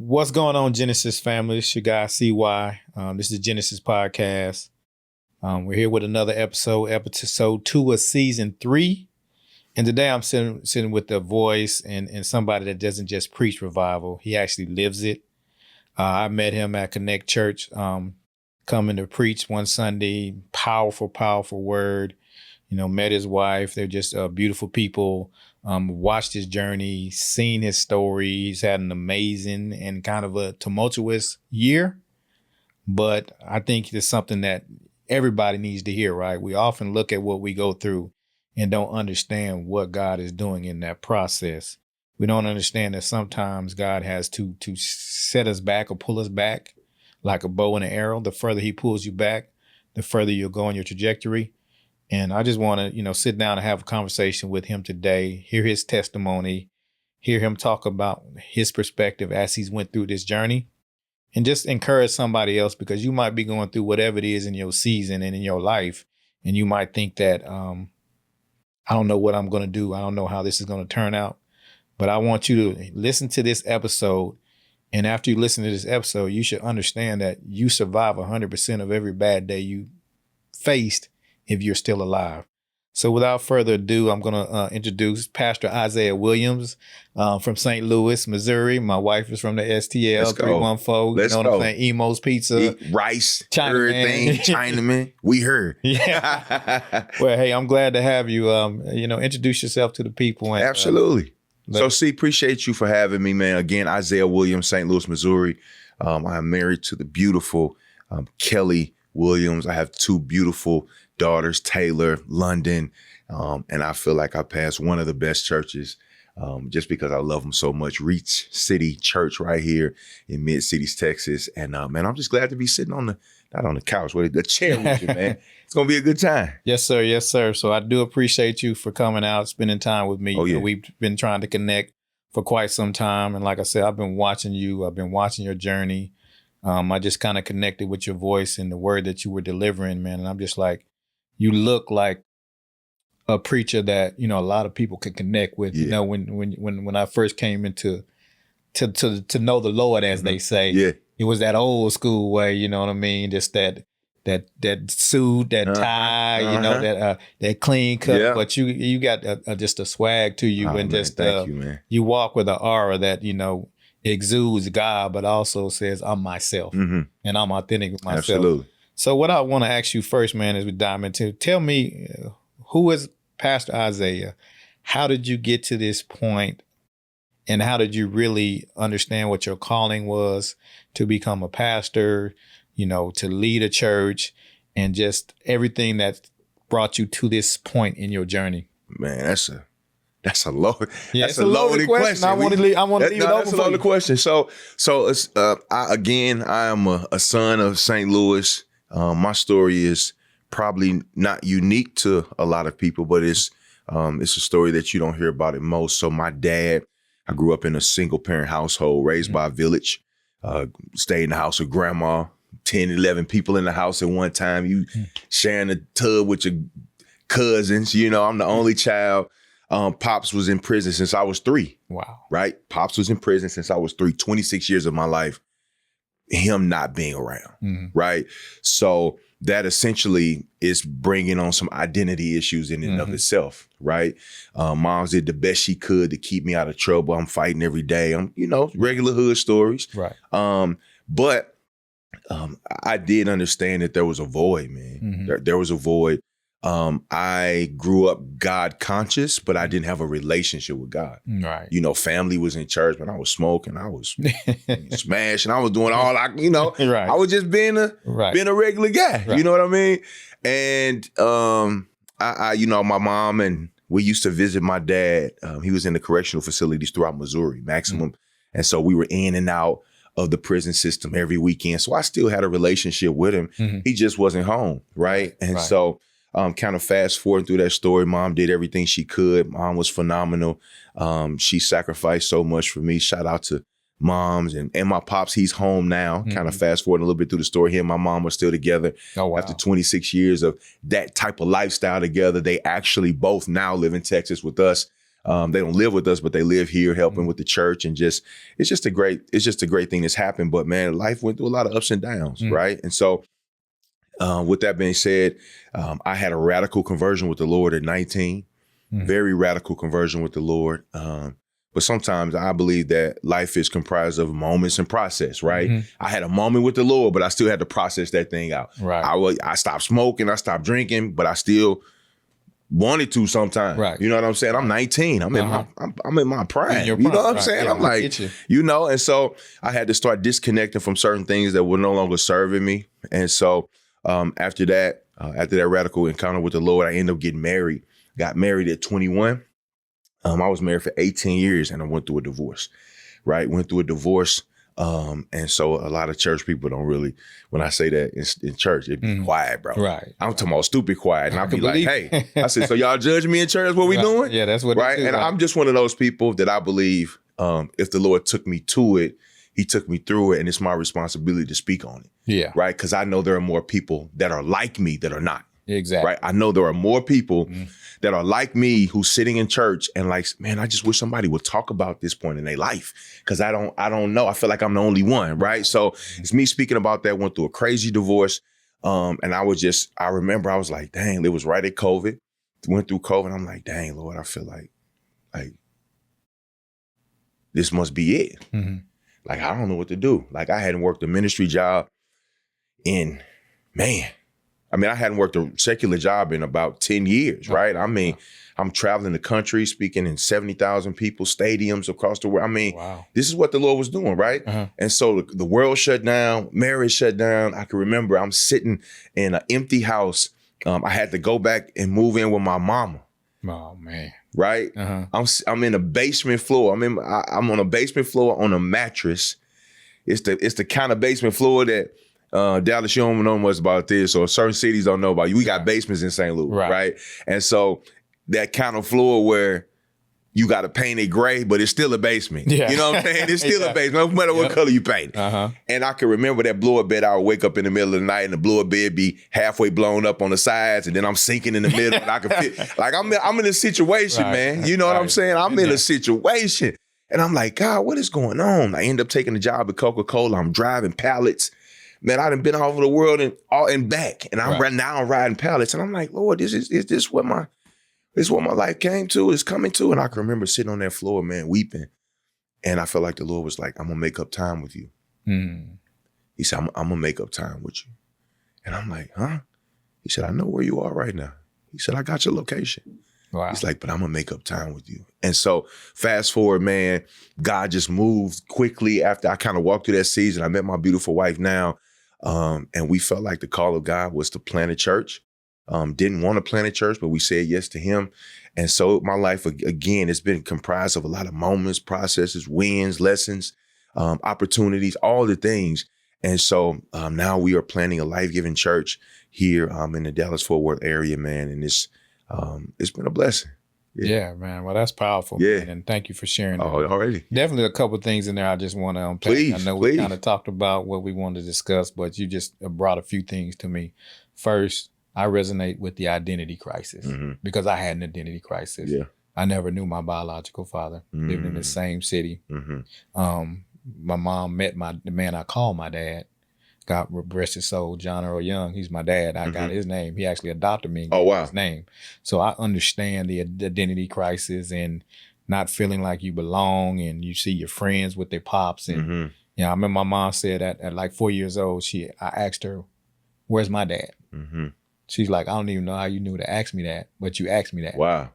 What's going on, Genesis family? It's your guy, CY. This is Genesis Podcast. We're here with another episode 2 of season 3. And today I'm sitting with a voice and somebody that doesn't just preach revival. He actually lives it. I met him at Connect Church, coming to preach one Sunday. Powerful word. Met his wife. They're just beautiful people. Watched his journey, seen his story. He's had an amazing and kind of a tumultuous year. But I think it's something that everybody needs to hear, right? We often look at what we go through and don't understand what God is doing in that process. We don't understand that sometimes God has to set us back or pull us back like a bow and an arrow. The further he pulls you back, the further you'll go on your trajectory. And I just want to, sit down and have a conversation with him today, hear his testimony, hear him talk about his perspective as he's went through this journey, and just encourage somebody else, because you might be going through whatever it is in your season and in your life. And you might think that, I don't know what I'm going to do. I don't know how this is going to turn out. But I want you to listen to this episode. And after you listen to this episode, you should understand that you survive 100% of every bad day you faced if you're still alive. So without further ado, I'm going to introduce Pastor Isiah Williams from St. Louis, Missouri. My wife is from the STL 314. Let's what I'm saying? Emo's Pizza. Rice, Chinaman. everything, Chinaman. We heard. Yeah. Well, hey, I'm glad to have you. Introduce yourself to the people. And, Absolutely. Appreciate you for having me, man. Again, Isiah Williams, St. Louis, Missouri. I'm married to the beautiful Kelly Williams. I have 2 beautiful daughters, Taylor, London, and I feel like I passed one of the best churches just because I love them so much. Reach City Church right here in Mid-Cities, Texas. And man, I'm just glad to be sitting not on the couch, but the chair with you, man. It's going to be a good time. Yes, sir. Yes, sir. So I do appreciate you for coming out, spending time with me. Oh, yeah. We've been trying to connect for quite some time. And like I said, I've been watching you. I've been watching your journey. I just kind of connected with your voice and the word that you were delivering, man. And I'm just like, you look like a preacher that, a lot of people can connect with. Yeah. When I first came into to know the Lord, as they say, yeah, it was that old school way, you know what I mean? Just that suit, that tie, that clean cut. Yeah. But you got just a swag to you, and man, just thank you, man. You walk with an aura that exudes God, but also says I'm myself, and I'm authentic with myself. Absolutely. So what I want to ask you first, man, is we dive into, tell me, who is Pastor Isiah? How did you get to this point? And how did you really understand what your calling was to become a pastor, to lead a church, and just everything that brought you to this point in your journey? Man, that's a loaded loaded question. I want to leave it open. That's a loaded question. So I am a son of St. Louis. My story is probably not unique to a lot of people, but it's a story that you don't hear about it most. So my dad, I grew up in a single parent household, raised by a village, stayed in the house with grandma, 10, 11 people in the house at one time. You sharing a tub with your cousins. I'm the only child. Pops was in prison since I was 3. Wow. Right? Pops was in prison since I was 3, 26 years of my life. Him not being around, right? So that essentially is bringing on some identity issues in and of itself, right? Moms did the best she could to keep me out of trouble. I'm fighting every day. I'm, regular hood stories. Right. But I did understand that there was a void, man. There was a void. I grew up God conscious, but I didn't have a relationship with God. Right. Family was in church, but I was smoking, I was smashing, I was doing all right. I was just being a regular guy. Right. You know what I mean? And I my mom, and we used to visit my dad. He was in the correctional facilities throughout Missouri, maximum. And so we were in and out of the prison system every weekend. So I still had a relationship with him. He just wasn't home. Right. And so kind of fast forward through that story. Mom did everything she could. Mom was phenomenal. She sacrificed so much for me. Shout out to moms and my pops. He's home now. Kind of fast forward a little bit through the story. He and my mom are still together. Oh, wow. After 26 years of that type of lifestyle together. They actually both now live in Texas with us. They don't live with us, but they live here helping with the church, and it's just a great thing that's happened. But man, life went through a lot of ups and downs, right? And so with that being said, I had a radical conversion with the Lord at 19, very radical conversion with the Lord. But sometimes I believe that life is comprised of moments and process, right? I had a moment with the Lord, but I still had to process that thing out. Right. I stopped smoking, I stopped drinking, but I still wanted to sometimes. Right. You know what I'm saying? I'm 19. I'm in my prime. You know what I'm saying? Yeah, I'm like, and so I had to start disconnecting from certain things that were no longer serving me. And so after that radical encounter with the Lord, I ended up getting married. Got married at 21. I was married for 18 years and I went through a divorce, right? Went through a divorce. And so a lot of church people don't really, when I say that in church, it'd be quiet, bro. Right. I'm talking about stupid quiet. And I'd be like, hey, I said, so y'all judge me in church? What we doing? Yeah, that's what right. And I'm just one of those people that I believe if the Lord took me to it, he took me through it, and it's my responsibility to speak on it. Yeah. Right. Because I know there are more people that are like me that are not. Exactly. Right. I know there are more people that are like me who's sitting in church and like, man, I just wish somebody would talk about this point in their life. Cause I don't know. I feel like I'm the only one. Right. So it's me speaking about that. Went through a crazy divorce. And I remember I was like, dang, it was right at COVID. Went through COVID. I'm like, dang, Lord, I feel like this must be it. Like, I don't know what to do. Like, I hadn't worked a ministry job in, I hadn't worked a secular job in about 10 years, right? I'm traveling the country, speaking in 70,000 people, stadiums across the world. This is what the Lord was doing, right? And so the world shut down, marriage shut down. I can remember I'm sitting in an empty house. I had to go back and move in with my mama. Oh, man. Right? I'm in a basement floor. I'm on a basement floor on a mattress. It's the kind of basement floor that Dallas, you don't know much about this, or certain cities don't know about you. We got basements in St. Louis, right? And so that kind of floor where you got to paint it gray, but it's still a basement. Yeah. You know what I'm saying? It's still a basement, no matter what color you paint it. And I can remember that blower bed. I would wake up in the middle of the night and the blower bed be halfway blown up on the sides, and then I'm sinking in the middle, and I can feel like I'm in a situation, man. You know what I'm saying? I'm in a situation. And I'm like, God, what is going on? I end up taking a job at Coca-Cola. I'm driving pallets. Man, I done been all over the world and back, and I'm riding pallets, and I'm like, Lord, is this what my life came to, is coming to? And I can remember sitting on that floor, man, weeping, and I felt like the Lord was like, I'm gonna make up time with you. He said, I'm gonna make up time with you, and I'm like, huh? He said, I know where you are right now. He said, I got your location. Wow. He's like, but I'm gonna make up time with you. And so fast forward, man, God just moved quickly after I kind of walked through that season. I met my beautiful wife now. And we felt like the call of God was to plant a church. Didn't want to plant a church, but we said yes to him. And so my life, again, it's been comprised of a lot of moments, processes, wins, lessons, opportunities, all the things. And so now we are planning a life-giving church here in the Dallas-Fort Worth area, man. And it's been a blessing. Yeah, man. Well, that's powerful. Yeah. Man, and thank you for sharing that. Oh, already. Definitely a couple of things in there I just want to unpack. I know we kind of talked about what we wanted to discuss, but you just brought a few things to me. First, I resonate with the identity crisis because I had an identity crisis. Yeah. I never knew my biological father, lived in the same city. My mom met the man I call my dad. God rest his soul, John Earl Young. He's my dad. I got his name. He actually adopted me and gave me his name. So I understand the identity crisis and not feeling like you belong, and you see your friends with their pops. And I remember my mom said at like 4 years old, I asked her, where's my dad? She's like, I don't even know how you knew to ask me that, but you asked me that. Wow.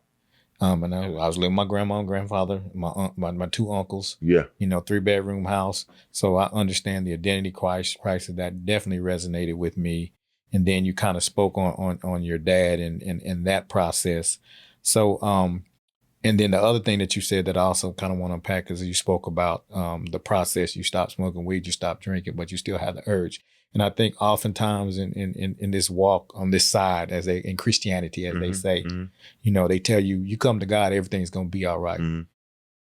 And I was living with my grandma and grandfather, my two uncles. Yeah. 3-bedroom house. So I understand the identity crisis. That definitely resonated with me. And then you kind of spoke on your dad and that process. So, and then the other thing that you said that I also kind of want to unpack is you spoke about the process. You stopped smoking weed, you stopped drinking, but you still had the urge. And I think oftentimes in this walk on this side, in Christianity, as they say, they tell you come to God, everything's going to be all right.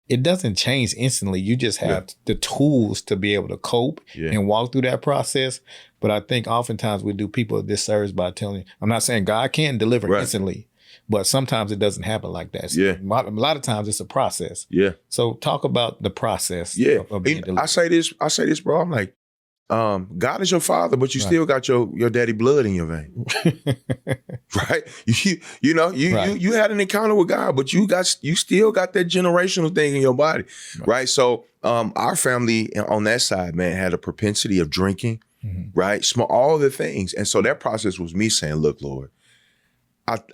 It doesn't change instantly. You just have the tools to be able to cope and walk through that process. But I think oftentimes we do people a disservice by telling, I'm not saying God can deliver instantly, But sometimes it doesn't happen like that. Yeah. A lot of times it's a process. Yeah. So talk about the process. Yeah. Of being delivered. I say this, bro. I'm like, God is your father, but you still got your daddy blood in your vein. Right? You had an encounter with God, but you still got that generational thing in your body. Right? So our family on that side, man, had a propensity of drinking, right? All the things. And so that process was me saying, look, Lord,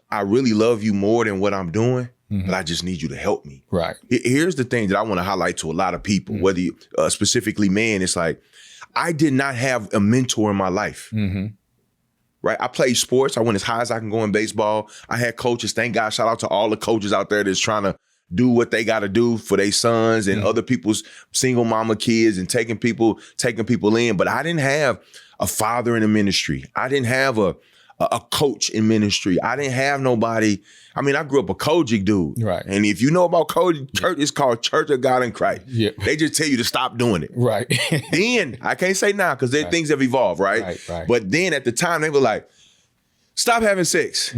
I really love you more than what I'm doing, but I just need you to help me. Right. Here's the thing that I want to highlight to a lot of people, whether you, specifically men, it's like, I did not have a mentor in my life. Right? I played sports. I went as high as I can go in baseball. I had coaches. Thank God. Shout out to all the coaches out there that's trying to do what they got to do for their sons and other people's single mama kids and taking people in. But I didn't have a father in the ministry. I didn't have a coach in ministry. I didn't have nobody. I mean, I grew up a Kojic dude. Right. And if you know about Kojic, it's called Church of God in Christ. Yep. They just tell you to stop doing it. Right. Then, I can't say now because things have evolved, right? Right? But then at the time, they were like, stop having sex.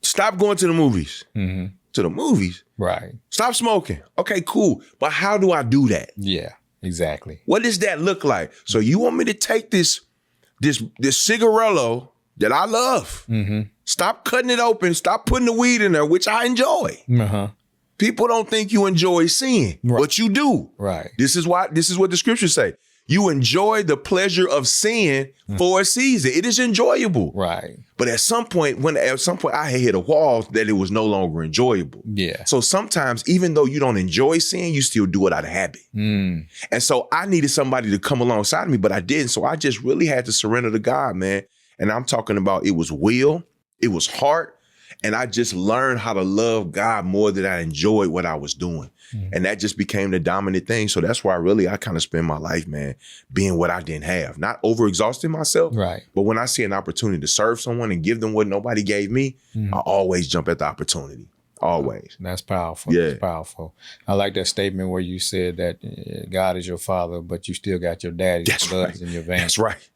Stop going to the movies. To the movies? Right. Stop smoking. Okay, cool. But how do I do that? Yeah, exactly. What does that look like? So you want me to take this cigarello that I love. Stop cutting it open. Stop putting the weed in there, which I enjoy. People don't think you enjoy sin, but you do. Right. This is what the scriptures say. You enjoy the pleasure of sin for a season. It is enjoyable. Right. But at some point I had hit a wall that it was no longer enjoyable. Yeah. So sometimes, even though you don't enjoy sin, you still do it out of habit. And so I needed somebody to come alongside me, but I didn't. So I just really had to surrender to God, man. And I'm talking about, it was will, it was heart. And I just learned how to love God more than I enjoyed what I was doing. And that just became the dominant thing. So that's why I kind of spend my life, man, being what I didn't have. Not overexhausting myself. Right. But when I see an opportunity to serve someone and give them what nobody gave me, I always jump at the opportunity. Always. That's powerful. Yeah. That's powerful. I like that statement where you said that God is your father, but you still got your daddy's blood in your veins. That's right.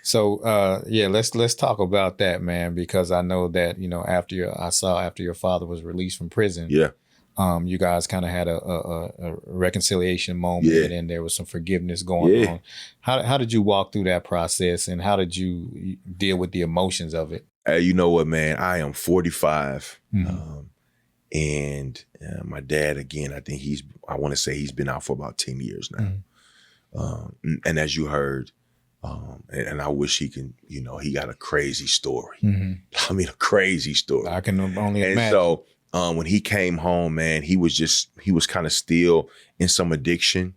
So, let's talk about that, man, because I know that, after your father was released from prison, you guys kind of had a reconciliation moment and there was some forgiveness going on. How did you walk through that process and how did you deal with the emotions of it? You know what, man, I am 45 and my dad, again, I want to say he's been out for about 10 years now. And as you heard, and I wish he can, he got a crazy story. I mean, a crazy story. I can only imagine. And so when he came home, man, he was kind of still in some addiction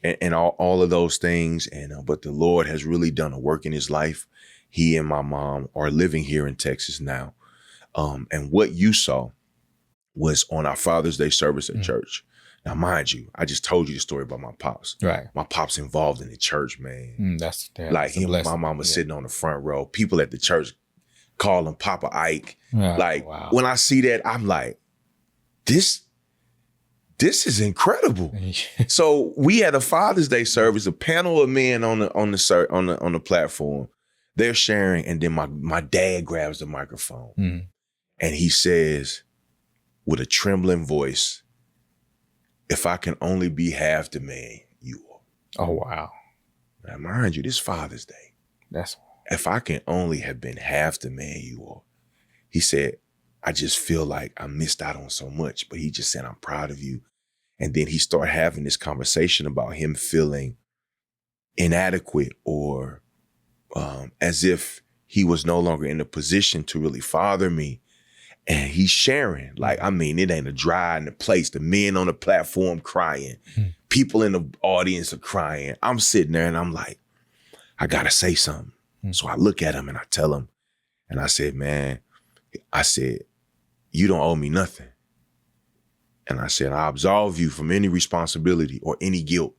and all of those things. And but the Lord has really done a work in his life. He and my mom are living here in Texas now. And what you saw was on our Father's Day service at church. Now, mind you, I just told you the story about my pops. Right. My pops involved in the church, man. That's like him, my mom was sitting on the front row. People at the church call him Papa Ike. When I see that, I'm like, this is incredible. So we had a Father's Day service, a panel of men on the platform. They're sharing, and then my dad grabs the microphone and he says with a trembling voice, "If I can only be half the man you are." Oh, wow. Now, mind you, this Father's Day. If I can only have been half the man you are. He said, I just feel like I missed out on so much. But he just said, I'm proud of you. And then he started having this conversation about him feeling inadequate or as if he was no longer in a position to really father me. And he's sharing, it ain't a dry in the place. The men on the platform crying. People in the audience are crying. I'm sitting there and I'm like, I gotta say something. So I look at him and I tell him, and I said, man, you don't owe me nothing. And I said, I absolve you from any responsibility or any guilt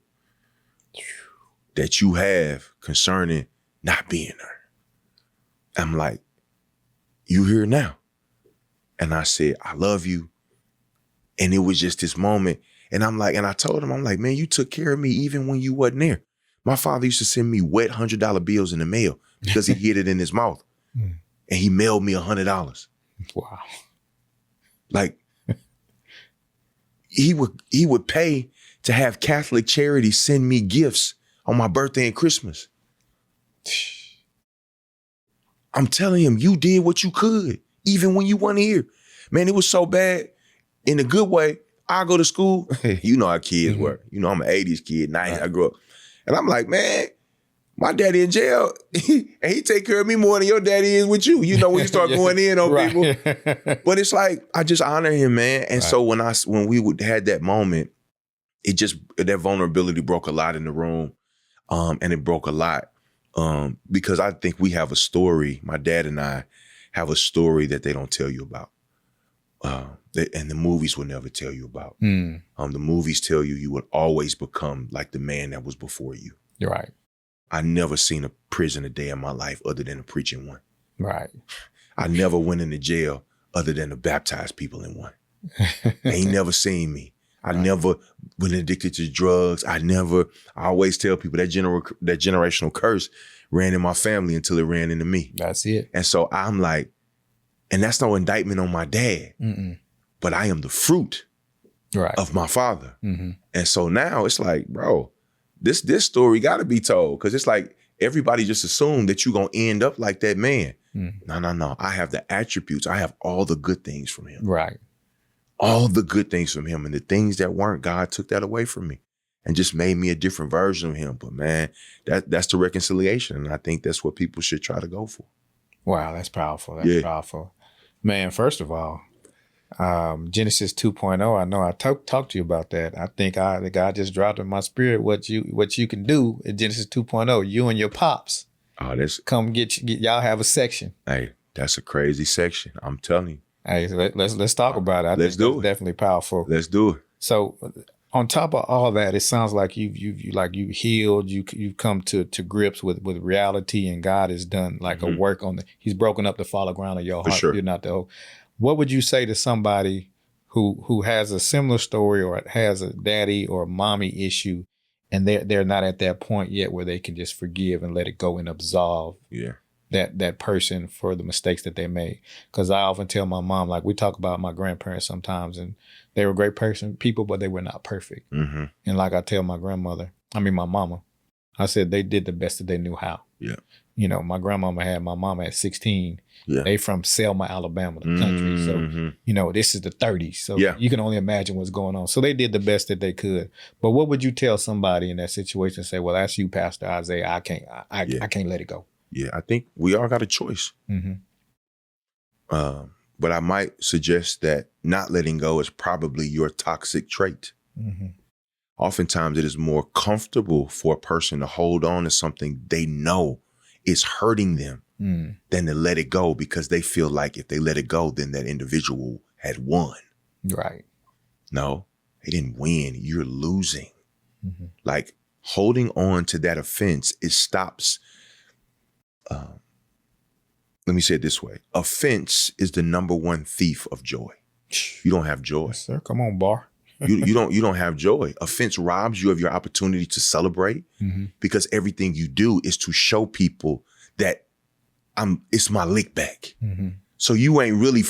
that you have concerning not being there. I'm like, you here now. And I said, I love you. And it was just this moment. And I'm like, and I told him, I'm like, man, you took care of me even when you wasn't there. My father used to send me wet $100 bills in the mail because he hid it in his mouth. and he mailed me $100. Wow. Like he would pay to have Catholic charities send me gifts on my birthday and Christmas. I'm telling him, you did what you could, even when you weren't here. Man, it was so bad. In a good way, I go to school. You know how kids were. You know, I'm an 80s kid. 90s, I grew up. And I'm like, man, my daddy in jail, and he take care of me more than your daddy is with you. You know, when you start going in on people. But it's like, I just honor him, man. And so when we had that moment, that vulnerability broke a lot in the room. And it broke a lot. Because I think we have a story, my dad and I have a story that they don't tell you about. And the movies will never tell you about. The movies tell you would always become like the man that was before you. You're right. I never seen a prison a day in my life other than a preaching one. Right. I never went into jail other than to baptize people in one. Ain't never seen me. I never been addicted to drugs. I always tell people that generational curse ran in my family until it ran into me. That's it. And so I'm like, and that's no indictment on my dad, but I am the fruit of my father. And so now it's like, bro, this story got to be told, because it's like everybody just assumed that you're going to end up like that man. No. I have the attributes. I have all the good things from him. Right. All the good things from him, and the things that weren't, God took that away from me and just made me a different version of him. But man, that's the reconciliation. And I think that's what people should try to go for. Wow, that's powerful. That's powerful. Man, first of all, Genesis 2.0, I know I talked to you about that. I think the God just dropped in my spirit what you can do in Genesis 2.0. You and your pops. Oh, that's come get y'all have a section. Hey, that's a crazy section. I'm telling you. Hey, let's talk about it. Let's do it. Definitely powerful. Let's do it. So, on top of all that, it sounds like you healed. You come to grips with reality, and God has done like a work on He's broken up the fallow ground of your heart. Sure. You're not the whole. What would you say to somebody who has a similar story or has a daddy or mommy issue, and they're not at that point yet where they can just forgive and let it go and absolve? Yeah. That person for the mistakes that they made. Because I often tell my mom, like we talk about my grandparents sometimes, and they were great people, but they were not perfect. And like I tell my mama, I said they did the best that they knew how. Yeah. You know, my mama at 16. Yeah. They from Selma, Alabama, the country. So, you know, this is the 30s. So you can only imagine what's going on. So they did the best that they could. But what would you tell somebody in that situation? Say, well, that's you, Pastor Isaiah. I can't let it go. Yeah, I think we all got a choice. But I might suggest that not letting go is probably your toxic trait. Oftentimes it is more comfortable for a person to hold on to something they know is hurting them than to let it go, because they feel like if they let it go, then that individual had won. Right. No, they didn't win. You're losing. Like holding on to that offense, it stops. Let me say it this way. Offense is the number one thief of joy. You don't have joy. Yes, sir. Come on, bar. you don't have joy. Offense robs you of your opportunity to celebrate, because everything you do is to show people that it's my lick back. So you ain't really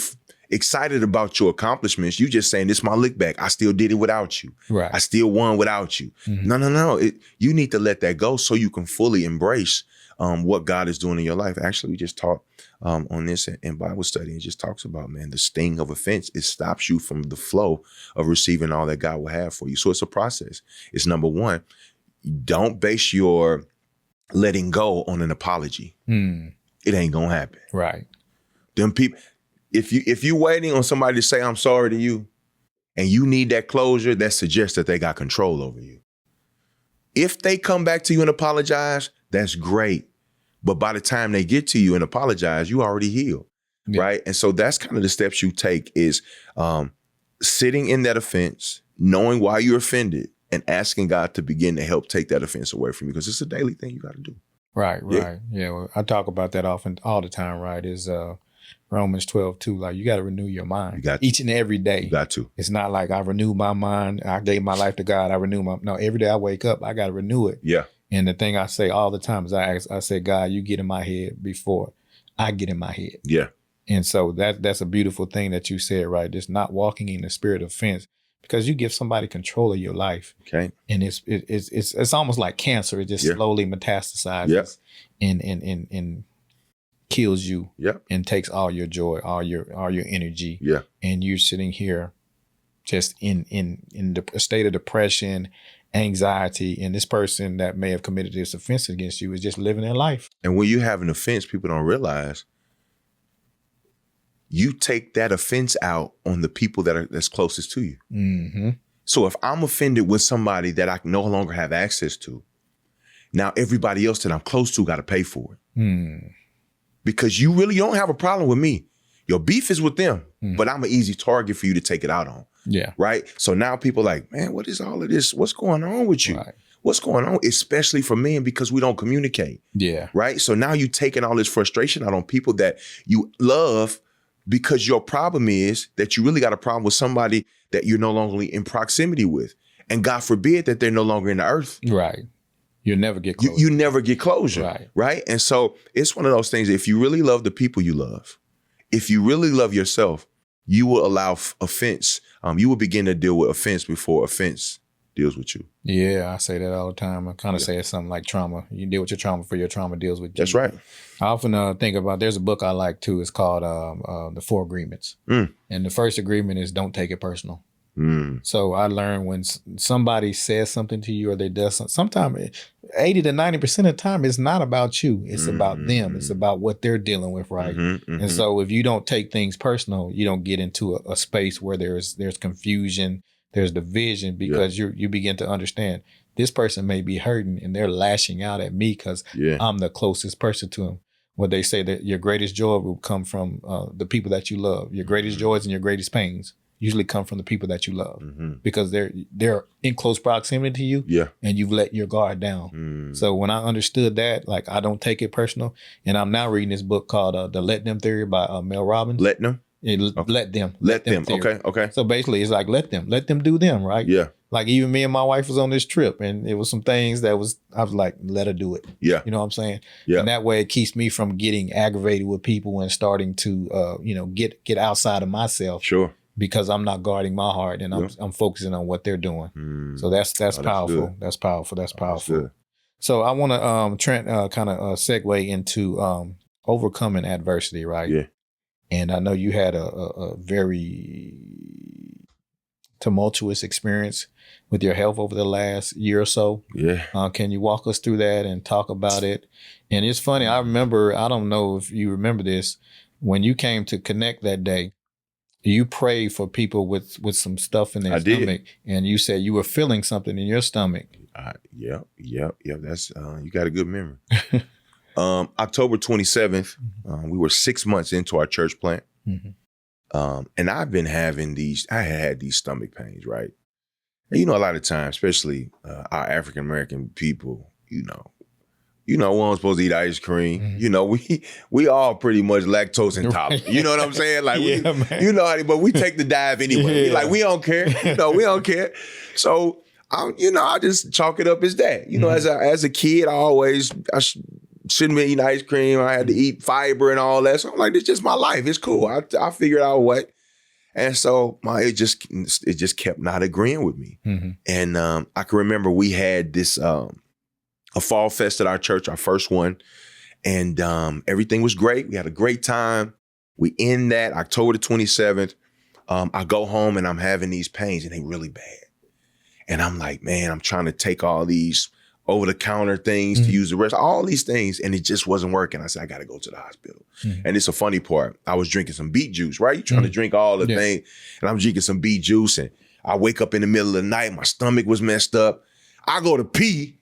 excited about your accomplishments. You just saying, this is my lick back. I still did it without you. Right. I still won without you. No. You need to let that go so you can fully embrace what God is doing in your life. Actually, we just talked on this in Bible study. It just talks about, man, the sting of offense. It stops you from the flow of receiving all that God will have for you. So it's a process. It's number one, don't base your letting go on an apology. It ain't gonna happen. Right. Them people, if you waiting on somebody to say I'm sorry to you, and you need that closure, that suggests that they got control over you. If they come back to you and apologize, that's great. But by the time they get to you and apologize, you already healed, right? And so that's kind of the steps you take is sitting in that offense, knowing why you're offended, and asking God to begin to help take that offense away from you, because it's a daily thing you got to do. Right. Yeah. Well, I talk about that often, all the time, right? Is Romans 12:2. Like you got to renew your mind. You got each and every day. You got to. It's not like I renewed my mind. I gave my life to God. No, every day I wake up, I got to renew it. Yeah. And the thing I say all the time is I say, God, you get in my head before I get in my head. Yeah. And so that's a beautiful thing that you said, right? Just not walking in the spirit of offense, because you give somebody control of your life. Okay. And it's almost like cancer. It just slowly metastasizes and kills you and takes all your joy, all your energy. Yeah. And you're sitting here just in a state of depression, anxiety, and this person that may have committed this offense against you is just living their life. And when you have an offense, people don't realize you take that offense out on the people that's closest to you. Mm-hmm. So if I'm offended with somebody that I no longer have access to, now everybody else that I'm close to got to pay for it. Mm. Because you really don't have a problem with me. Your beef is with them, but I'm an easy target for you to take it out on. Yeah. Right? So now people are like, man, what is all of this? What's going on with you? Right. What's going on? Especially for men, because we don't communicate. Yeah. Right? So now you taking all this frustration out on people that you love, because your problem is that you really got a problem with somebody that you're no longer in proximity with. And God forbid that they're no longer in the earth. Right. You'll never get closure. You never get closure. Right. Right? And so it's one of those things, if you really love the people you love, if you really love yourself, you will allow offense. You will begin to deal with offense before offense deals with you. Yeah, I say that all the time. I kind of say it's something like trauma. You deal with your trauma before your trauma deals with you. That's right. I often think about, there's a book I like too. It's called The 4 Agreements. And the first agreement is don't take it personal. So I learned when somebody says something to you or they does something, sometimes 80 to 90% of the time, it's not about you. It's about them. It's about what they're dealing with, right? And so if you don't take things personal, you don't get into a space where there's confusion, there's division, because you begin to understand this person may be hurting and they're lashing out at me because I'm the closest person to them. What they say, that your greatest joy will come from the people that you love. Your greatest joys and your greatest pains usually come from the people that you love, because they're in close proximity to you, and you've let your guard down. So when I understood that, like, I don't take it personal, and I'm now reading this book called The Let Them Theory by Mel Robbins. Let them? Let them. Theory. Okay. So basically, it's like, let them do them, right? Yeah. Like, even me and my wife was on this trip, and it was some things I was like, let her do it. Yeah. You know what I'm saying? Yeah. And that way it keeps me from getting aggravated with people and starting to, get outside of myself. Sure. Because I'm not guarding my heart, and I'm focusing on what they're doing. So that's powerful. Good. That's powerful. That's powerful. Good. So I want to Trent kind of segue into overcoming adversity, right? Yeah. And I know you had a very tumultuous experience with your health over the last year or so. Yeah. Can you walk us through that and talk about it? And it's funny, I remember, I don't know if you remember this, when you came to Connect that day, you prayed for people with some stuff in their stomach, and you said you were feeling something in your stomach. Yeah. That's you got a good memory. October 27th, we were 6 months into our church plant. And I've been having I had these stomach pains, right? And a lot of times, especially our African-American people, we aren't supposed to eat ice cream. We all pretty much lactose intolerant. You know what I'm saying? Like, but we take the dive anyway. We don't care. We don't care. So, I just chalk it up as that. As a kid, I shouldn't be eating ice cream. I had to eat fiber and all that. So I'm like, it's just my life. It's cool. I figured out what. And so it just kept not agreeing with me. And I can remember we had this a fall fest at our church, our first one. And everything was great. We had a great time. We end that October the 27th. I go home and I'm having these pains, and they really bad. And I'm like, man, I'm trying to take all these over-the-counter things to use the rest, all these things, and it just wasn't working. I said, I got to go to the hospital. And it's a funny part. I was drinking some beet juice, right? You're trying to drink all the things, and I'm drinking some beet juice, and I wake up in the middle of the night, my stomach was messed up. I go to pee.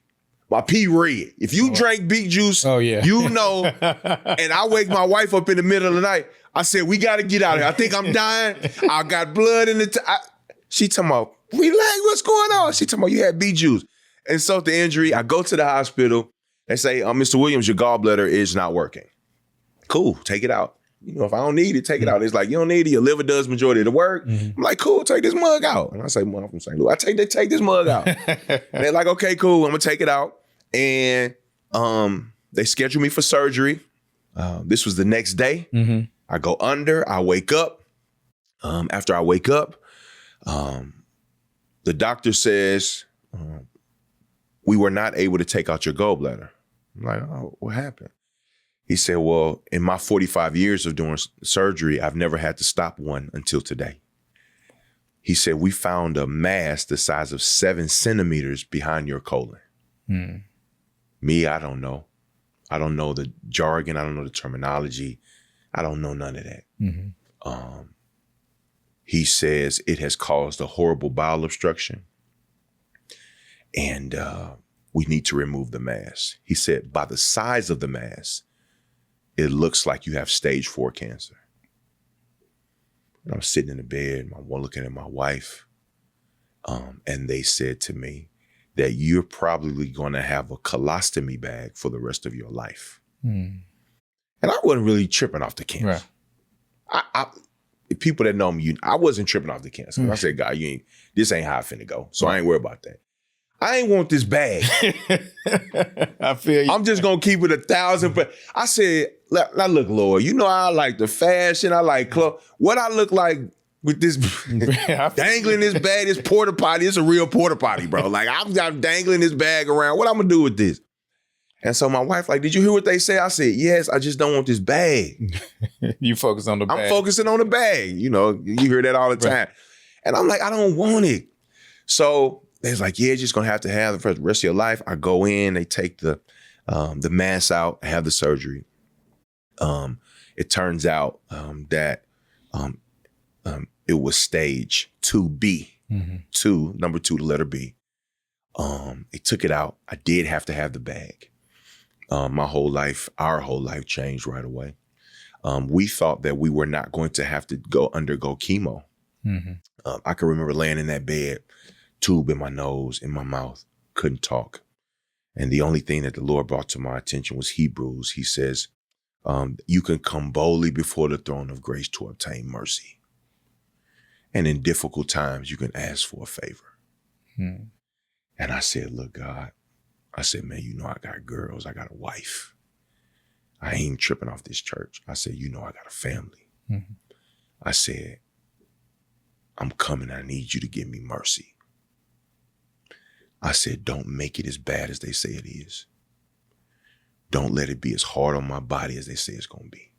My pee red. If you drank beet juice, you know. And I wake my wife up in the middle of the night. I said, we got to get out of here. I think I'm dying. I got blood in the she talking about, relax, what's going on? She talking about, you had beet juice. Insult to injury. I go to the hospital. They say, Mr. Williams, your gallbladder is not working. Cool, take it out. If I don't need it, take it out. It's like, you don't need it. Your liver does majority of the work. I'm like, cool, take this mug out. And I say, I'm from St. Louis. They take this mug out. And they're like, okay, cool, I'm going to take it out. And they scheduled me for surgery. This was the next day. Mm-hmm. I go under, I wake up. After I wake up, the doctor says, we were not able to take out your gallbladder. I'm like, oh, what happened? He said, well, in my 45 years of doing surgery, I've never had to stop one until today. He said, we found a mass the size of 7 centimeters behind your colon. Mm. Me, I don't know. I don't know the jargon. I don't know the terminology. I don't know none of that. Mm-hmm. He says it has caused a horrible bowel obstruction. And we need to remove the mass. He said, by the size of the mass, it looks like you have stage 4 cancer. And I'm sitting in the bed, I'm looking at my wife, and they said to me that you're probably going to have a colostomy bag for the rest of your life. Mm. And I wasn't really tripping off the cancer. Right. I people that know me, I wasn't tripping off the cancer. I said, God, this ain't how I finna go. So I ain't worried about that. I ain't want this bag. I feel you. I'm just gonna keep it 1,000. But I said, now look, Lord, you know I like the fashion, I like clothes. What I look like with this dangling this bag, this porta potty, it's a real porta potty, bro. Like I'm dangling this bag around. What I'm gonna do with this? And so my wife, like, did you hear what they say? I said, yes, I just don't want this bag. You focus on the bag. I'm focusing on the bag. You know, you hear that all the time. Right. And I'm like, I don't want it. So they was like, yeah, you're just gonna have to have it for the rest of your life. I go in, they take the mass out, I have the surgery. It turns out that it was stage 2B, mm-hmm. Number 2, the letter B. They took it out. I did have to have the bag. My whole life, our whole life changed right away. We thought that we were not going to have to undergo chemo. Mm-hmm. I can remember laying in that bed, tube in my nose, in my mouth, couldn't talk. And the only thing that the Lord brought to my attention was Hebrews. He says, you can come boldly before the throne of grace to obtain mercy. And in difficult times, you can ask for a favor. Mm. And I said, look, God, I said, man, you know, I got girls, I got a wife. I ain't tripping off this church. I said, you know, I got a family. Mm-hmm. I said, I'm coming. I need you to give me mercy. I said, don't make it as bad as they say it is. Don't let it be as hard on my body as they say it's going to be.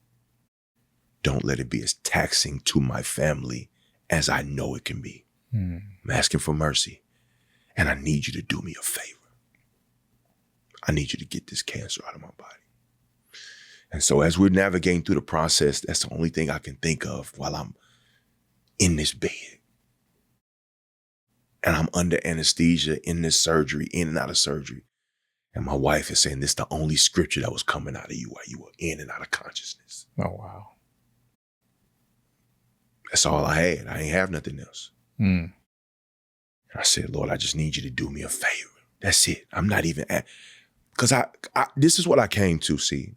Don't let it be as taxing to my family as I know it can be. Mm. I'm asking for mercy. And I need you to do me a favor. I need you to get this cancer out of my body. And so as we're navigating through the process, that's the only thing I can think of while I'm in this bed. And I'm under anesthesia in this surgery, in and out of surgery. And my wife is saying this is the only scripture that was coming out of you while you were in and out of consciousness. Oh, wow. That's all I had. I ain't have nothing else. Mm. I said, Lord, I just need you to do me a favor. That's it. I'm not even because this is what I came to see.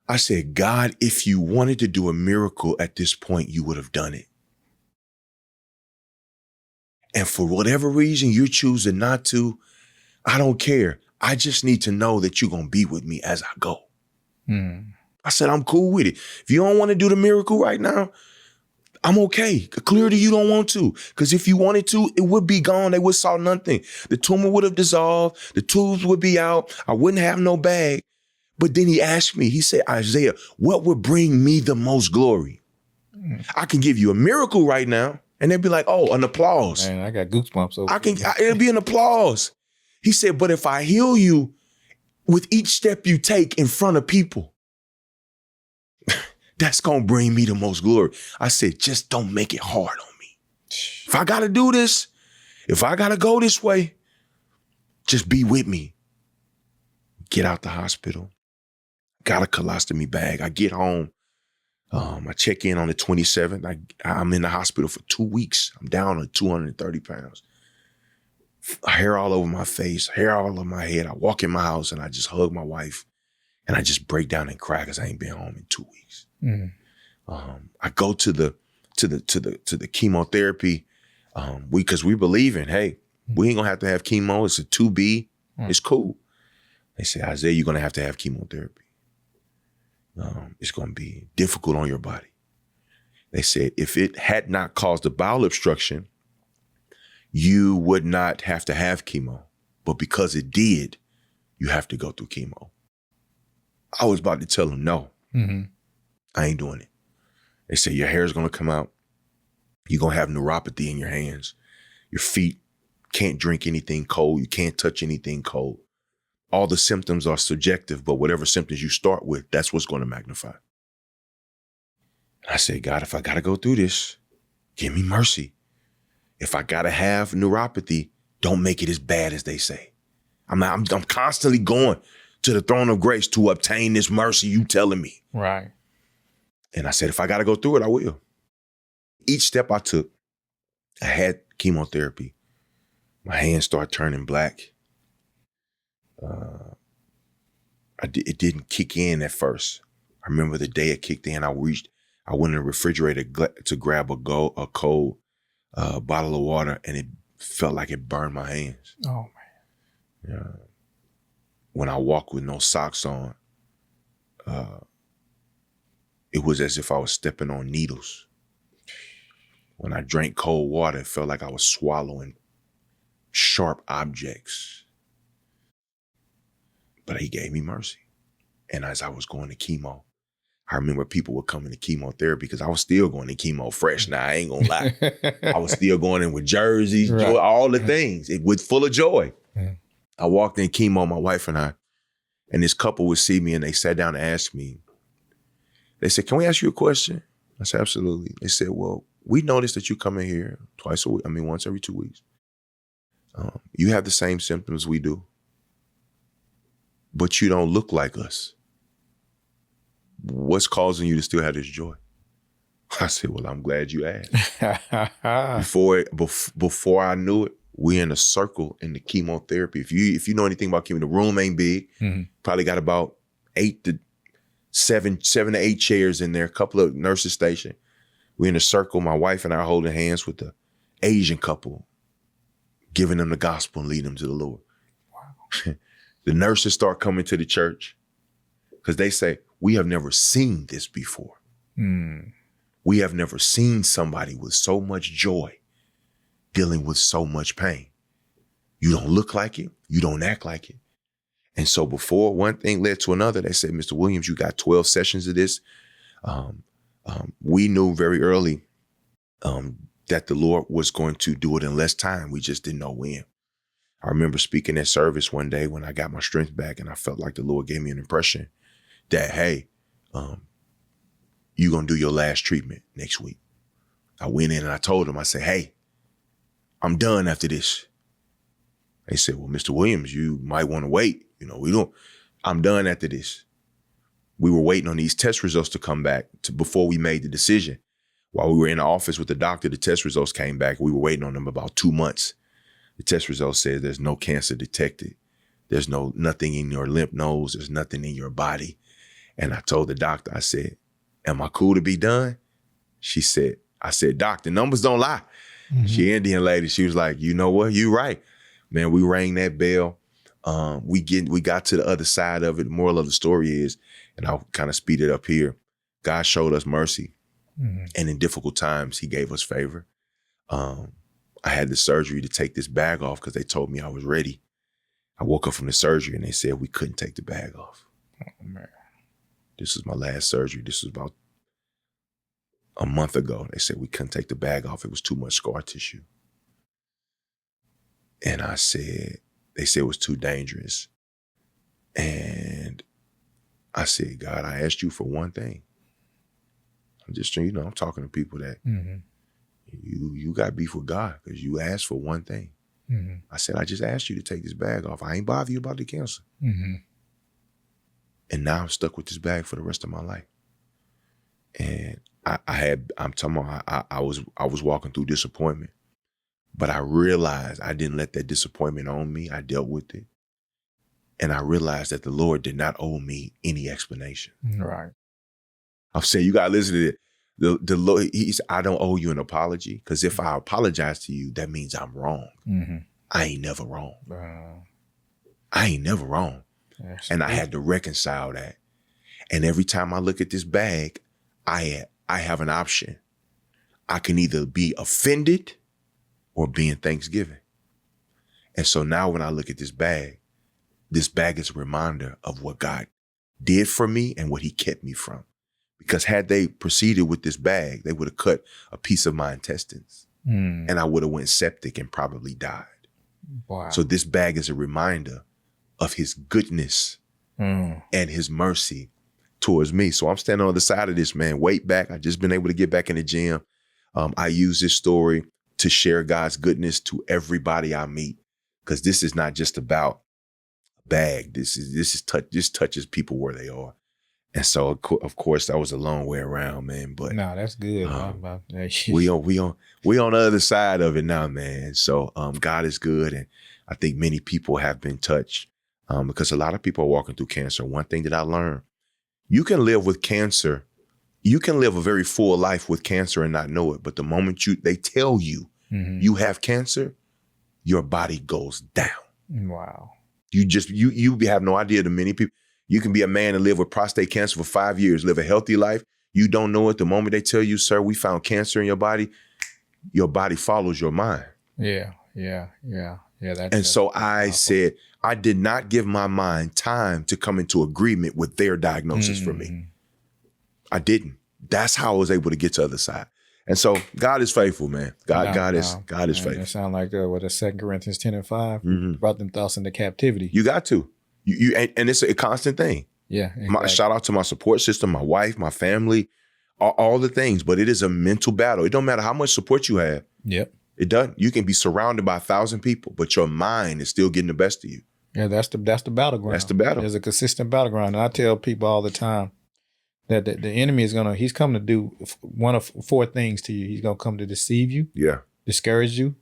I said, God, if you wanted to do a miracle at this point, you would have done it. And for whatever reason you're choosing not to, I don't care. I just need to know that you're going to be with me as I go. Mm. I said, I'm cool with it. If you don't want to do the miracle right now, I'm okay. Clearly you don't want to. Because if you wanted to, it would be gone. They would saw nothing. The tumor would have dissolved. The tubes would be out. I wouldn't have no bag. But then he asked me, he said, Isaiah, what would bring me the most glory? Mm. I can give you a miracle right now. And they'd be like, oh, an applause. Man, I got goosebumps over it'll be an applause. He said, but if I heal you with each step you take in front of people, that's going to bring me the most glory. I said, just don't make it hard on me. If I got to do this, if I got to go this way, just be with me. Get out the hospital. Got a colostomy bag. I get home. I check in on the 27th. I'm in the hospital for 2 weeks. I'm down to 230 pounds. Hair all over my face, hair all over my head. I walk in my house and I just hug my wife and I just break down and cry because I ain't been home in 2 weeks. Mm-hmm. I go to the chemotherapy because we believe in, hey, we ain't gonna have to have chemo. It's a 2B. It's cool. They say, Isaiah, you're gonna have to have chemotherapy. It's going to be difficult on your body. They said if it had not caused a bowel obstruction, you would not have to have chemo. But because it did, you have to go through chemo. I was about to tell them, no, I ain't doing it. They said your hair is going to come out. You're going to have neuropathy in your hands. Your feet can't drink anything cold. You can't touch anything cold. All the symptoms are subjective, but whatever symptoms you start with, that's what's going to magnify. I said, God, if I got to go through this, give me mercy. If I got to have neuropathy, don't make it as bad as they say. I'm constantly going to the throne of grace to obtain this mercy you telling me. Right. And I said, if I got to go through it, I will. Each step I took, I had chemotherapy. My hands started turning black. It didn't kick in at first. I remember the day it kicked in, I went in the refrigerator to grab a cold bottle of water, and it felt like it burned my hands. Oh, man. Yeah. When I walked with no socks on, it was as if I was stepping on needles. When I drank cold water, it felt like I was swallowing sharp objects. But he gave me mercy. And as I was going to chemo, I remember people were coming to chemotherapy because I was still going to chemo fresh. Now, I ain't gonna lie. I was still going in with jerseys, right. joy, all the things, with full of joy. Yeah. I walked in chemo, my wife and I, and this couple would see me and they sat down and asked me, they said, can we ask you a question? I said, absolutely. They said, well, we noticed that you come in here once every 2 weeks. You have the same symptoms we do, but you don't look like us. What's causing you to still have this joy? I said, well, I'm glad you asked. Before I knew it, we in a circle in the chemotherapy. If you know anything about chemo, the room ain't big. Probably got about 7 to 8 chairs in there, a couple of nurses stationed. We in a circle, my wife and I holding hands with the Asian couple, giving them the gospel and leading them to the Lord. Wow. The nurses start coming to the church because they say, we have never seen this before. We have never seen somebody with so much joy dealing with so much pain. You don't look like it. You don't act like it. And so before one thing led to another, they said, Mr. Williams, you got 12 sessions of this. We knew very early that the Lord was going to do it in less time. We just didn't know when. I remember speaking at service one day when I got my strength back and I felt like the Lord gave me an impression that, hey, you're going to do your last treatment next week. I went in and I told him, I said, hey, I'm done after this. They said, well, Mr. Williams, you might want to wait. I'm done after this. We were waiting on these test results to come back before we made the decision. While we were in the office with the doctor, the test results came back. We were waiting on them about 2 months. The test results said there's no cancer detected. There's nothing in your lymph nodes. There's nothing in your body. And I told the doctor, I said, am I cool to be done? I said, doc, the numbers don't lie. She Indian lady. She was like, you know what? You right. Man, we rang that bell. We got to the other side of it. The moral of the story is, and I'll kind of speed it up here, God showed us mercy. And in difficult times, he gave us favor. I had the surgery to take this bag off because they told me I was ready. I woke up from the surgery and they said we couldn't take the bag off. Oh, man. This was my last surgery. This was about a month ago. They said we couldn't take the bag off. It was too much scar tissue. And they said it was too dangerous. And I said, God, I asked you for one thing. I'm just, I'm talking to people that you got beef with God because you asked for one thing. I said, I just asked you to take this bag off. I ain't bother you about the cancer. And now I'm stuck with this bag for the rest of my life. And I was walking through disappointment, but I realized I didn't let that disappointment own me. I dealt with it. And I realized that the Lord did not owe me any explanation. Right. I'm saying you gotta listen to it. The Lord, I don't owe you an apology because if I apologize to you, that means I'm wrong. I ain't never wrong. I ain't never wrong. And I had to reconcile that. And every time I look at this bag, I have an option. I can either be offended or be in thanksgiving. And so now when I look at this bag is a reminder of what God did for me and what he kept me from. Because had they proceeded with this bag, they would have cut a piece of my intestines and I would have went septic and probably died. Wow. So this bag is a reminder of his goodness and his mercy towards me. So I'm standing on the side of this, man, weight back. I just been able to get back in the gym. I use this story to share God's goodness to everybody I meet, because this is not just about a bag. This touches people where they are. And so, of course, that was a long way around, man. But no, that's good. we on the other side of it now, man. So God is good, and I think many people have been touched because a lot of people are walking through cancer. One thing that I learned: you can live with cancer. You can live a very full life with cancer and not know it. But the moment they tell you you have cancer, your body goes down. Wow. You have no idea. To many people, you can be a man and live with prostate cancer for 5 years, live a healthy life. You don't know it. The moment they tell you, sir, we found cancer in your body follows your mind. Yeah. So I said, I did not give my mind time to come into agreement with their diagnosis for me. I didn't. That's how I was able to get to the other side. And so God is faithful, man. God is faithful. That sound like what 2 Corinthians 10:5 brought them thoughts into captivity. You got to. And it's a constant thing. Yeah. Exactly. Shout out to my support system, my wife, my family, all the things. But it is a mental battle. It don't matter how much support you have. Yep. It doesn't. You can be surrounded by 1,000 people, but your mind is still getting the best of you. Yeah, that's the battleground. That's the battle. There's a consistent battleground. And I tell people all the time that the enemy he's coming to do one of 4 things to you. He's going to come to deceive you, discourage you,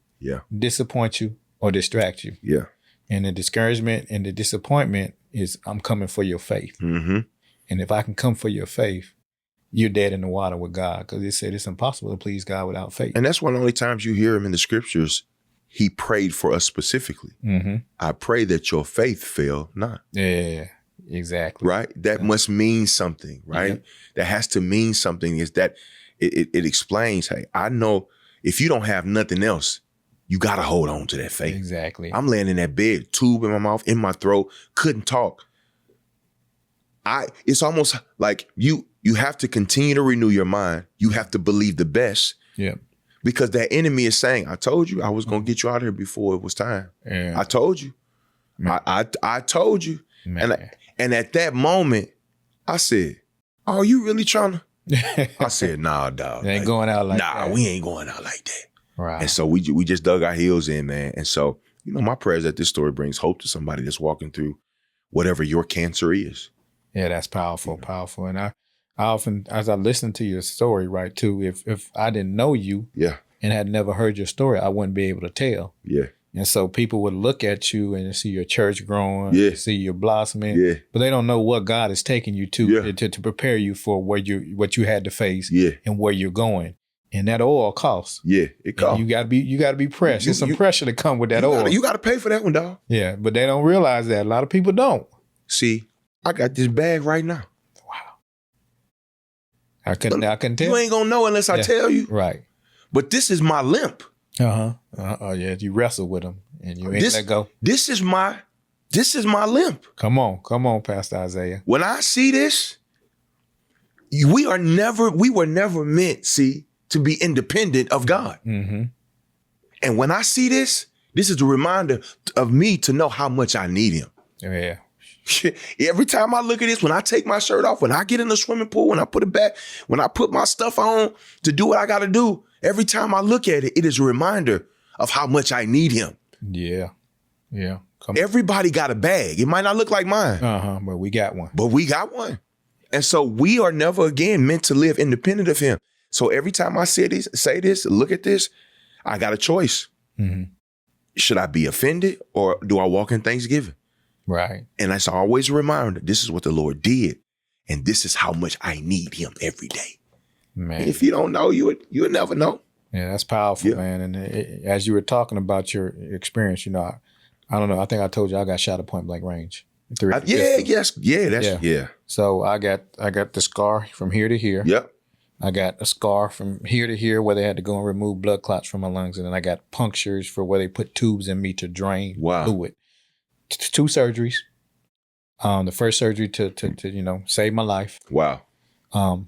disappoint you, or distract you. Yeah. And the discouragement and the disappointment is, I'm coming for your faith. And if I can come for your faith, you're dead in the water with God, because it said it's impossible to please God without faith. And that's one of the only times you hear him in the scriptures. He prayed for us specifically. I pray that your faith fail not. Yeah, exactly. Right? That must mean something, right? Yep. That has to mean something, is that it explains, hey, I know if you don't have nothing else, you got to hold on to that faith. Exactly. I'm laying in that bed, tube in my mouth, in my throat, couldn't talk. It's almost like you have to continue to renew your mind. You have to believe the best. Yeah. Because that enemy is saying, I told you I was going to get you out of here before it was time. Yeah. I told you. I told you. And at that moment, I said, oh, you really trying to? I said, nah, dog. They ain't going out like that. Nah, we ain't going out like that. Right. And so we just dug our heels in, man. And so, my prayer is that this story brings hope to somebody that's walking through whatever your cancer is. Yeah, that's powerful, powerful. And I often, as I listen to your story, right, too, if I didn't know you and had never heard your story, I wouldn't be able to tell. Yeah. And so people would look at you and see your church growing, see your blossoming, but they don't know what God is taking you to prepare you for what you had to face and where you're going. And that oil costs. Yeah, it costs. You gotta be pressed. There's some pressure to come with that oil. You gotta pay for that one, dog. Yeah, but they don't realize that. A lot of people don't. See, I got this bag right now. Wow. I couldn't tell. You ain't gonna know unless I tell you. Right. But this is my limp. Oh yeah, you wrestle with them and you ain't let go. This is my limp. Come on, Pastor Isiah. When I see this, we were never meant, to be independent of God. And when I see this is a reminder of me to know how much I need him. Yeah. Every time I look at this, when I take my shirt off, when I get in the swimming pool, when I put it back, when I put my stuff on to do what I got to do, every time I look at it, it is a reminder of how much I need him. Yeah. Yeah. Everybody got a bag. It might not look like mine. But we got one. And so we are never again meant to live independent of him. So every time I say this, look at this, I got a choice. Should I be offended or do I walk in thanksgiving? Right. And that's always a reminder. This is what the Lord did. And this is how much I need him every day. Man. And if you don't know, you'll never know. Yeah, that's powerful, man. And as you were talking about your experience, I don't know. I think I told you I got shot at point blank range. Yeah. So I got the scar from here to here. Yep. I got a scar from here to here where they had to go and remove blood clots from my lungs. And then I got punctures for where they put tubes in me to drain fluid. 2 surgeries. The first surgery to save my life. Wow.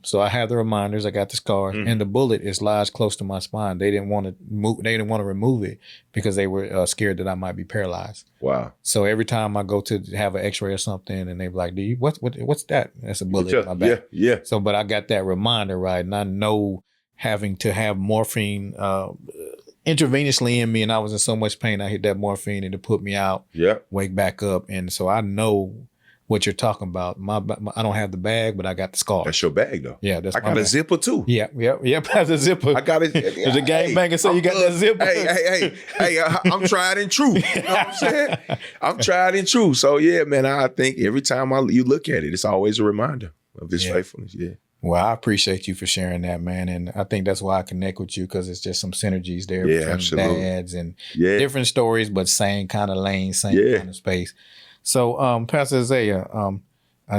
So I have the reminders. I got the scars, and the bullet is lodged close to my spine. They didn't want to move. They didn't want to remove it because they were scared that I might be paralyzed. Wow. So every time I go to have an X-ray or something, and they're like, what's that? That's a bullet in my back. Yeah. So, but I got that reminder, right? And I know having to have morphine intravenously in me, and I was in so much pain, I hit that morphine and it put me out. Yeah. Wake back up, and so I know what you're talking about. I don't have the bag, but I got the scar. That's your bag, though. Yeah, that's I got a zipper too. Yeah. That's a zipper. I got it. There's a gangbang say you got that zipper. Hey, I'm tried and true. You know what I'm saying? I'm tried and true. So yeah, man, I think every time you look at it, it's always a reminder of His faithfulness. Yeah. Well, I appreciate you for sharing that, man. And I think that's why I connect with you, because it's just some synergies there between absolutely. dads and different stories, but same kind of lane, same kind of space. So, Pastor Isiah,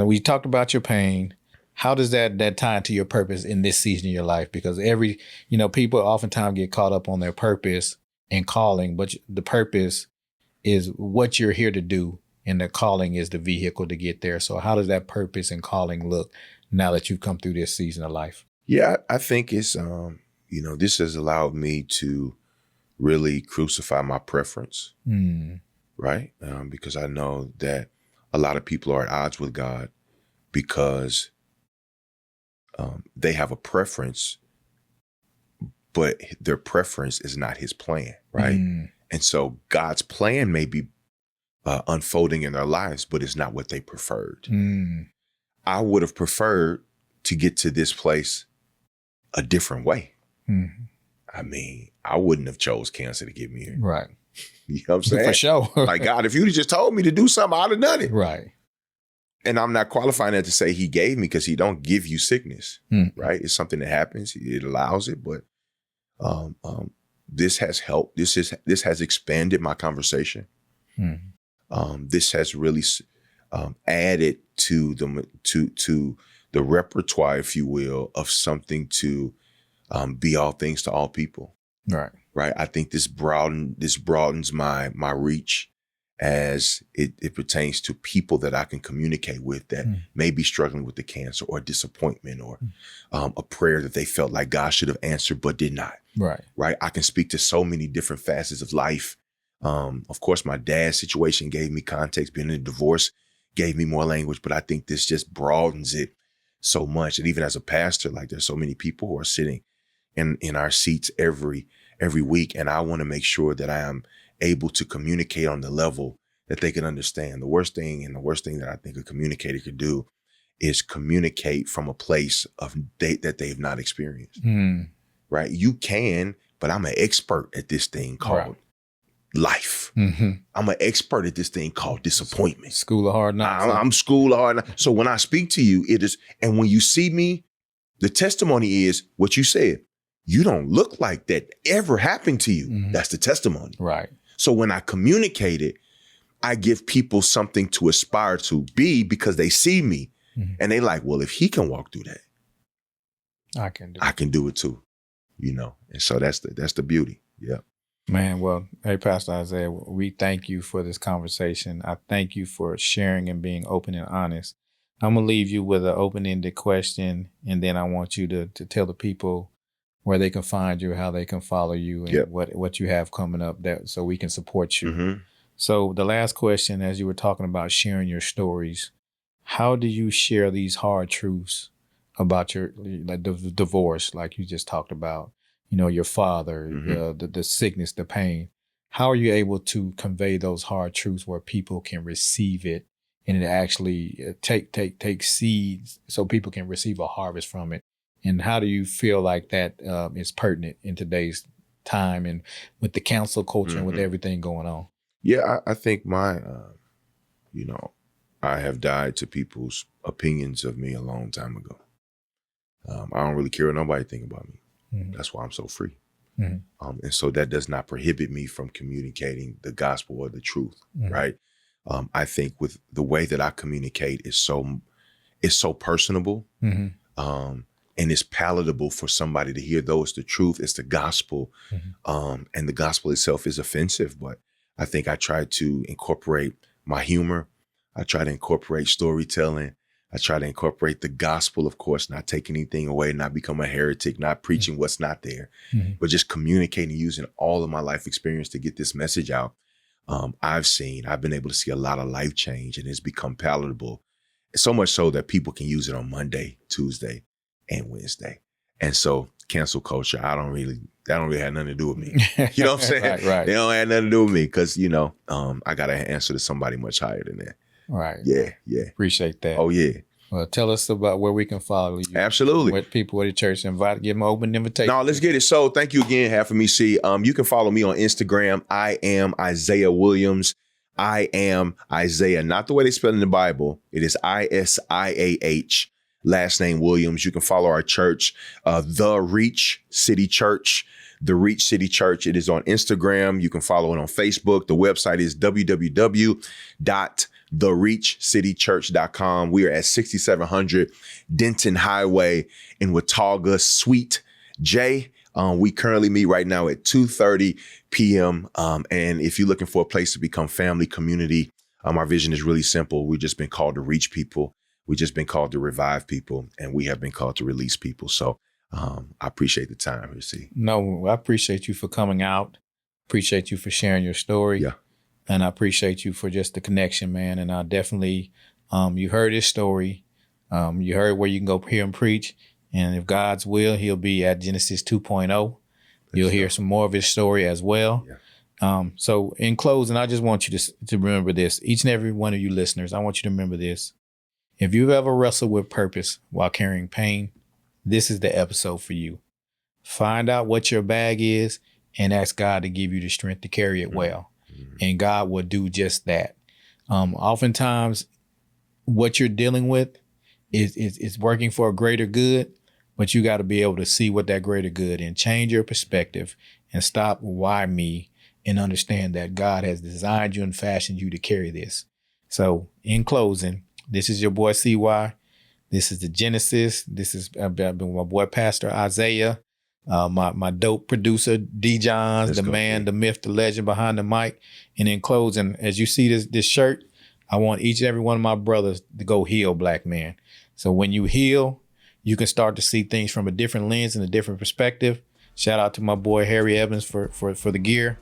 we talked about your pain. How does that tie into your purpose in this season of your life? Because people oftentimes get caught up on their purpose and calling, but the purpose is what you're here to do, and the calling is the vehicle to get there. So how does that purpose and calling look now that you've come through this season of life? Yeah, I think it's, this has allowed me to really crucify my preference. Right? Because I know that a lot of people are at odds with God because they have a preference, but their preference is not His plan, right? And so God's plan may be unfolding in their lives, but it's not what they preferred. I would have preferred to get to this place a different way. I mean, I wouldn't have chose cancer to get me here. Right. You know what I'm saying? For sure. Like, God, if you'd just told me to do something, I'd have done it. Right. And I'm not qualifying that to say He gave me, because He don't give you sickness, right? It's something that happens. It allows it. But this has helped. This has expanded my conversation. This has really added to the repertoire, if you will, of something to be all things to all people. Right. Right. I think this broadens my reach as it pertains to people that I can communicate with that may be struggling with the cancer or disappointment or a prayer that they felt like God should have answered but did not. Right. Right. I can speak to so many different facets of life. Of course, my dad's situation gave me context. Being in a divorce gave me more language, but I think this just broadens it so much. And even as a pastor, like, there's so many people who are sitting in our seats every week. And I want to make sure that I am able to communicate on the level that they can understand. The worst thing that I think a communicator could do is communicate from a place of that they've not experienced. Right? You can, but I'm an expert at this thing called life. I'm an expert at this thing called disappointment. School of hard knocks. I'm school of hard knocks. So when I speak to you, it is, and when you see me, the testimony is what you said. You don't look like that ever happened to you. That's the testimony. Right. So when I communicate it, I give people something to aspire to be, because they see me and they like, well, if he can walk through that, I can do it too. And so that's the beauty. Yeah. Man, well, hey, Pastor Isiah, we thank you for this conversation. I thank you for sharing and being open and honest. I'm going to leave you with an open-ended question, and then I want you to tell the people where they can find you, how they can follow you, and what you have coming up, so we can support you. So the last question, as you were talking about sharing your stories, how do you share these hard truths about your the divorce, like you just talked about, your father, the sickness, the pain? How are you able to convey those hard truths where people can receive it and it actually take seeds so people can receive a harvest from it? And how do you feel like that is pertinent in today's time and with the counsel culture and with everything going on? Yeah, I think I have died to people's opinions of me a long time ago. I don't really care what nobody think about me. That's why I'm so free. And so that does not prohibit me from communicating the gospel or the truth, right? I think with the way that I communicate is so it's so personable. Mm-hmm. And it's palatable for somebody to hear, though it's the truth, it's the gospel. Mm-hmm. And the gospel itself is offensive, but I think I try to incorporate my humor. I try to incorporate storytelling. I try to incorporate the gospel, of course, not taking anything away, not become a heretic, not preaching what's not there, but just communicating, using all of my life experience to get this message out. I've been able to see a lot of life change, and it's become palatable. So much so that people can use it on Monday, Tuesday, and Wednesday. And so cancel culture, that don't really have nothing to do with me. You know what I'm saying? Right. They don't have nothing to do with me because, I got to answer to somebody much higher than that. Right. Yeah. Appreciate that. Oh, yeah. Well, tell us about where we can follow you. Absolutely. What people, what the church invite, give them an open invitation. No, let's get it. So thank you again, having me, C. You can follow me on Instagram. I am Isiah Williams. I am Isaiah, not the way they spell in the Bible. It is Isiah, last name Williams. You can follow our church, The Reach City Church. The Reach City Church. It is on Instagram. You can follow it on Facebook. The website is www.thereachcitychurch.com. We are at 6700 Denton Highway in Watauga, Suite J. We currently meet right now at 2:30 p.m. And if you're looking for a place to become family, community, our vision is really simple. We've just been called to reach people. We've just been called to revive people, and we have been called to release people. So I appreciate the time, you see. No, I appreciate you for coming out. Appreciate you for sharing your story. Yeah. And I appreciate you for just the connection, man. And I definitely, you heard his story. You heard where you can go hear him preach. And if God's will, he'll be at Genesis 2.0. You'll hear some more of his story as well. Yeah. So in closing, I just want you to remember this. Each and every one of you listeners, I want you to remember this. If you've ever wrestled with purpose while carrying pain, this is the episode for you. Find out what your bag is and ask God to give you the strength to carry it well. And God will do just that. Oftentimes, what you're dealing with is working for a greater good, but you got to be able to see what that greater good and change your perspective and stop why me and understand that God has designed you and fashioned you to carry this. So in closing, this is your boy CY. This is the Genesis. This is my boy Pastor Isaiah, my dope producer D Johns, the man, the myth, the legend behind the mic. And in closing, as you see this shirt, I want each and every one of my brothers to go heal black men. So when you heal, you can start to see things from a different lens and a different perspective. Shout out to my boy Harry Evans for the gear.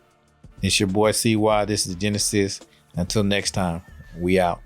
It's your boy CY. This is Genesis. Until next time, we out.